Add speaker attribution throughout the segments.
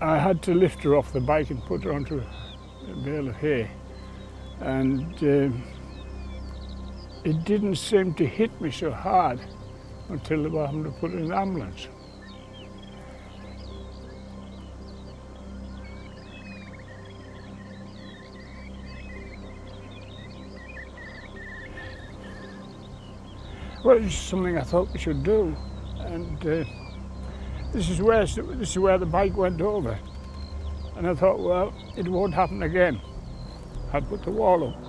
Speaker 1: I had to lift her off the bike and put her onto a bale of hay, and it didn't seem to hit me so hard until they were having to put her in the ambulance. Well, it's something I thought we should do, and this is where the bike went over, and I thought, well, it won't happen again. I'd put the wall up.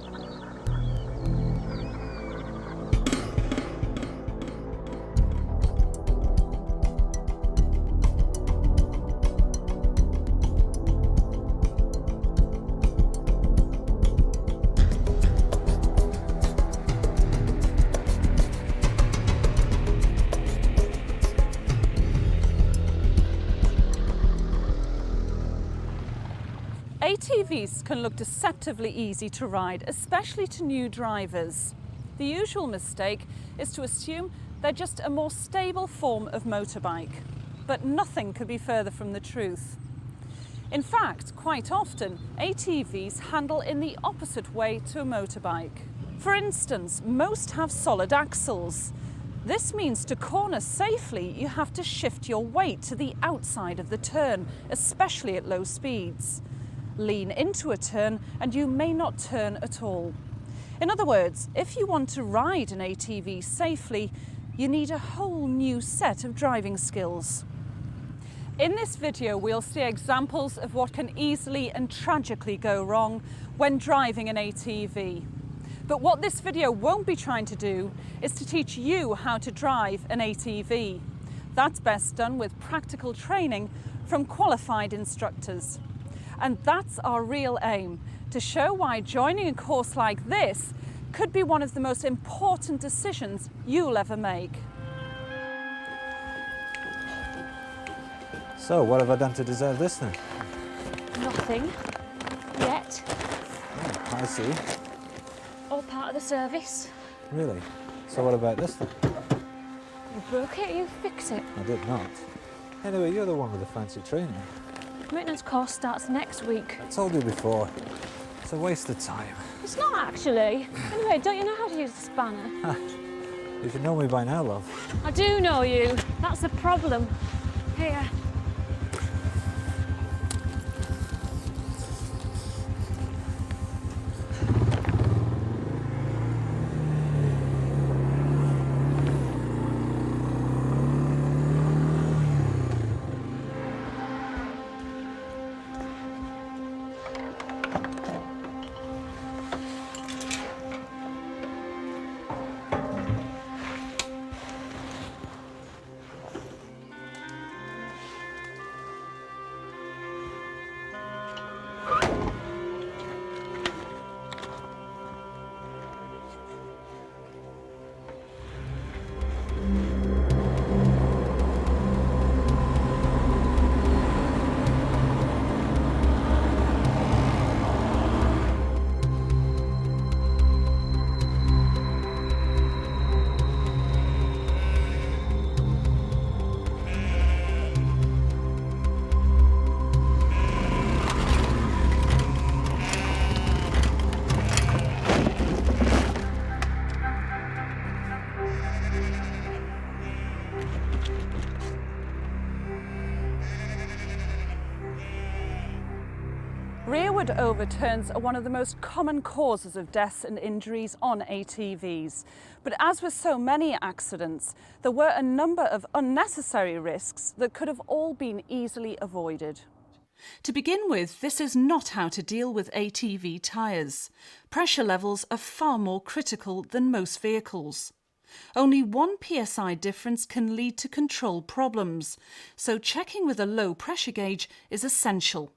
Speaker 2: ATVs can look deceptively easy to ride, especially to new drivers. The usual mistake is to assume they're just a more stable form of motorbike. But nothing could be further from the truth. In fact, quite often, ATVs handle in the opposite way to a motorbike. For instance, most have solid axles. This means to corner safely, you have to shift your weight to the outside of the turn, especially at low speeds. Lean into a turn and you may not turn at all. In other words, if you want to ride an ATV safely, you need a whole new set of driving skills. In this video, we'll see examples of what can easily and tragically go wrong when driving an ATV. But what this video won't be trying to do is to teach you how to drive an ATV. That's best done with practical training from qualified instructors. And that's our real aim, to show why joining a course like this could be one of the most important decisions you'll ever make.
Speaker 3: So, what have I done to deserve this then?
Speaker 4: Nothing. Yet.
Speaker 3: Oh, I see.
Speaker 4: All part of the service.
Speaker 3: Really? So what about this then?
Speaker 4: You broke it, you fix it.
Speaker 3: I did not. Anyway, you're the one with the fancy training.
Speaker 4: Maintenance course starts next week.
Speaker 3: I told you before. It's a waste of time.
Speaker 4: It's not actually. Anyway, don't you know how to use a spanner?
Speaker 3: You should know me by now, love.
Speaker 4: I do know you. That's the problem. Here.
Speaker 2: Rearward overturns are one of the most common causes of deaths and injuries on ATVs. But as with so many accidents, there were a number of unnecessary risks that could have all been easily avoided. To begin with, this is not how to deal with ATV tyres. Pressure levels are far more critical than most vehicles. Only 1 psi difference can lead to control problems, so checking with a low pressure gauge is essential.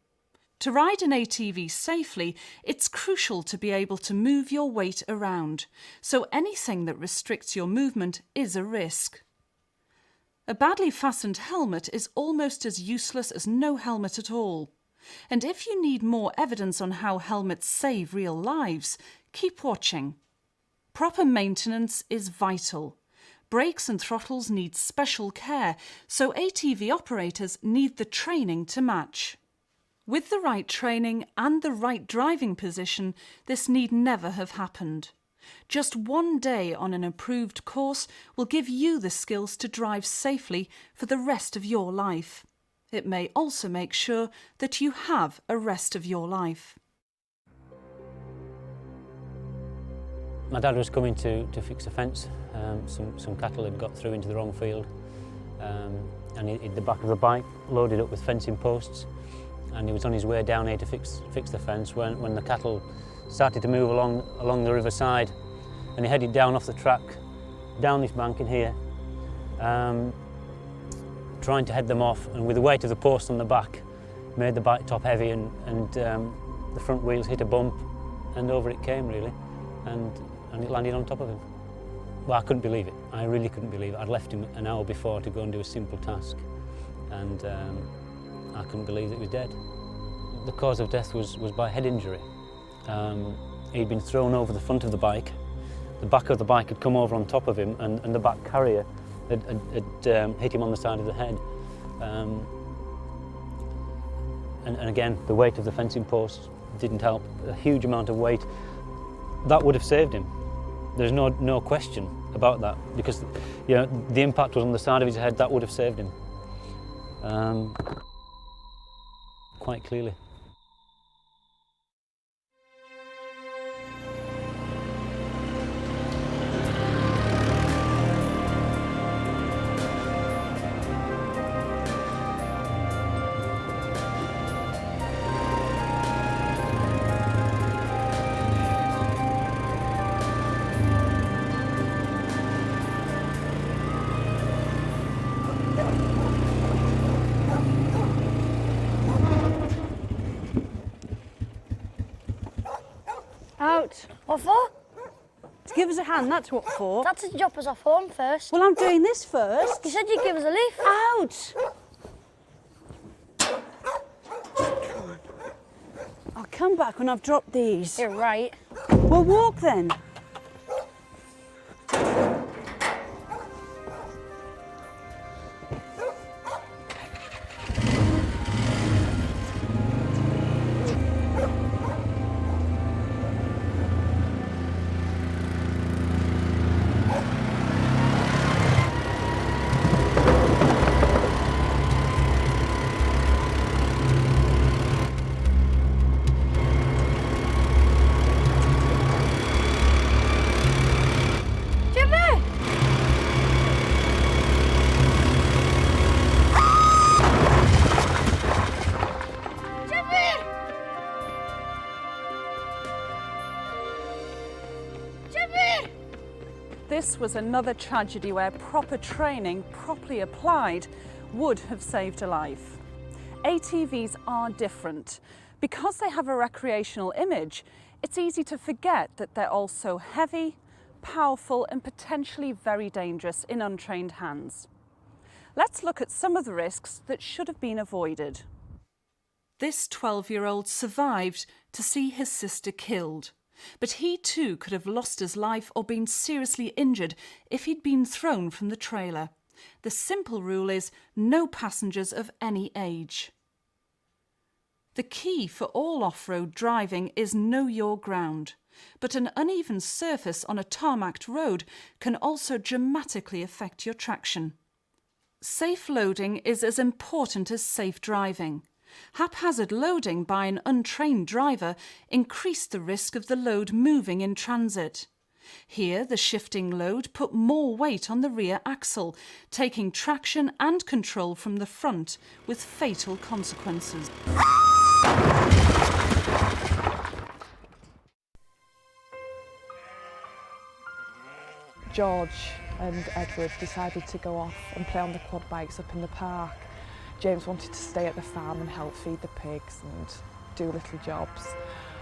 Speaker 2: To ride an ATV safely, it's crucial to be able to move your weight around, so anything that restricts your movement is a risk. A badly fastened helmet is almost as useless as no helmet at all. And if you need more evidence on how helmets save real lives, keep watching. Proper maintenance is vital. Brakes and throttles need special care, so ATV operators need the training to match. With the right training and the right driving position, this need never have happened. Just one day on an approved course will give you the skills to drive safely for the rest of your life. It may also make sure that you have a rest of your life.
Speaker 5: My dad was coming to fix a fence. Some cattle had got through into the wrong field, and he had the back of the bike loaded up with fencing posts, and he was on his way down here to fix the fence when the cattle started to move along the riverside, and he headed down off the track, down this bank in here, trying to head them off, and with the weight of the post on the back made the bike top heavy, and the front wheels hit a bump, and over it came really, and it landed on top of him. Well, I couldn't believe it. I really couldn't believe it. I'd left him an hour before to go and do a simple task, and I couldn't believe that he was dead. The cause of death was by head injury. He'd been thrown over the front of the bike. The back of the bike had come over on top of him, and the back carrier had hit him on the side of the head. And again, the weight of the fencing post didn't help. A huge amount of weight. That would have saved him. There's no question about that, because the impact was on the side of his head. That would have saved him. Quite clearly.
Speaker 4: Out.
Speaker 6: What for?
Speaker 4: To give us a hand, that's what for.
Speaker 6: That's to drop us off home first.
Speaker 4: Well, I'm doing this first.
Speaker 6: You said you'd give us a lift.
Speaker 4: Out. Come on. I'll come back when I've dropped these.
Speaker 6: You're right.
Speaker 4: We'll walk then.
Speaker 2: This was another tragedy where proper training, properly applied, would have saved a life. ATVs are different. Because they have a recreational image, it's easy to forget that they're also heavy, powerful and potentially very dangerous in untrained hands. Let's look at some of the risks that should have been avoided. This 12-year-old survived to see his sister killed. But he too could have lost his life or been seriously injured if he'd been thrown from the trailer. The simple rule is no passengers of any age. The key for all off-road driving is know your ground. But an uneven surface on a tarmacked road can also dramatically affect your traction. Safe loading is as important as safe driving. Haphazard loading by an untrained driver increased the risk of the load moving in transit. Here, the shifting load put more weight on the rear axle, taking traction and control from the front with fatal consequences.
Speaker 7: George and Edward decided to go off and play on the quad bikes up in the park. James wanted to stay at the farm and help feed the pigs and do little jobs.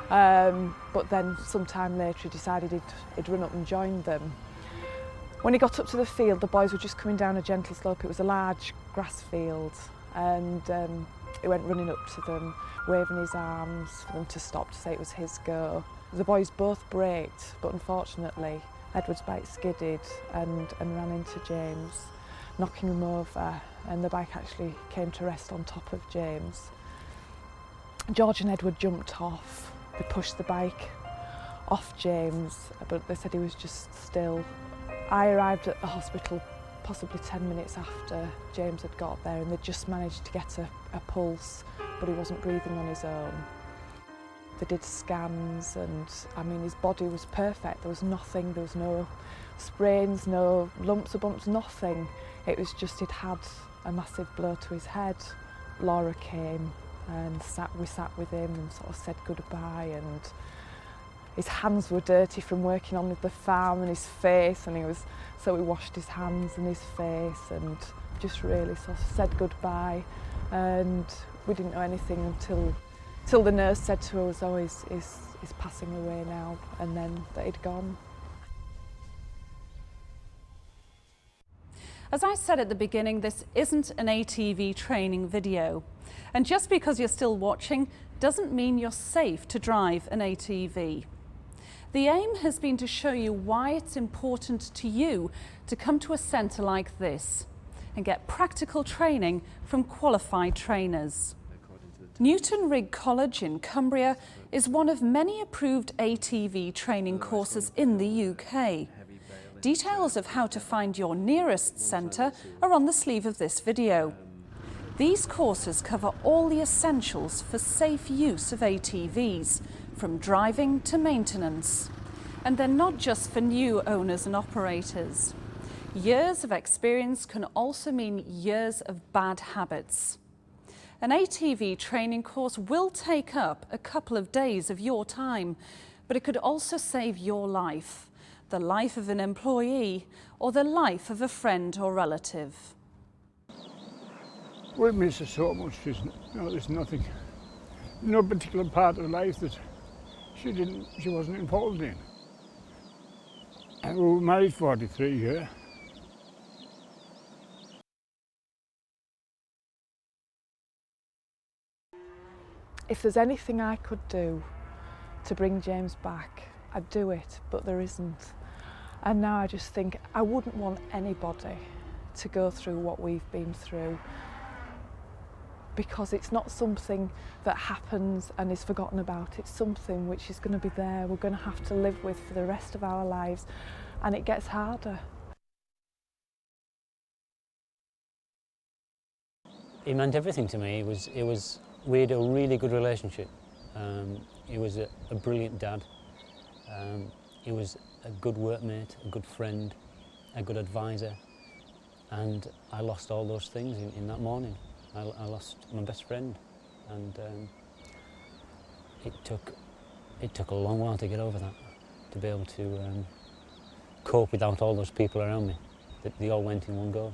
Speaker 7: But then sometime later he decided he'd run up and join them. When he got up to the field, the boys were just coming down a gentle slope. It was a large grass field, and he went running up to them, waving his arms for them to stop, to say it was his go. The boys both braked, but unfortunately Edward's bike skidded and ran into James, knocking him over, and the bike actually came to rest on top of James. George and Edward jumped off. They pushed the bike off James, but they said he was just still. I arrived at the hospital possibly 10 minutes after James had got there, and they'd just managed to get a pulse, but he wasn't breathing on his own. They did scans, and I mean, his body was perfect. There was nothing, there was no sprains, no lumps or bumps, nothing. It was just he'd had a massive blow to his head. Laura came and we sat with him and sort of said goodbye, and his hands were dirty from working on the farm, and his face, and so we washed his hands and his face and just really sort of said goodbye. And we didn't know anything until the nurse said to us, oh, he's passing away now, and then that he'd gone.
Speaker 2: As I said at the beginning, this isn't an ATV training video. And just because you're still watching doesn't mean you're safe to drive an ATV. The aim has been to show you why it's important to you to come to a centre like this and get practical training from qualified trainers. Newton Rig College in Cumbria is one of many approved ATV training courses in the UK. Details of how to find your nearest centre are on the sleeve of this video. These courses cover all the essentials for safe use of ATVs, from driving to maintenance. And they're not just for new owners and operators. Years of experience can also mean years of bad habits. An ATV training course will take up a couple of days of your time, but it could also save your life, the life of an employee, or the life of a friend or relative.
Speaker 1: We miss her so much. There's nothing, no particular part of life that she wasn't involved in. And we were married 43 years.
Speaker 7: If there's anything I could do to bring James back, I'd do it, but there isn't. And now I just think I wouldn't want anybody to go through what we've been through, because it's not something that happens and is forgotten about. It's something which is going to be there, we're going to have to live with for the rest of our lives, and it gets harder.
Speaker 5: He meant everything to me. We had a really good relationship. He was a brilliant dad. He was a good workmate, a good friend, a good advisor, and I lost all those things in that morning. I lost my best friend, and it took a long while to get over that, to be able to cope without all those people around me. They all went in one go.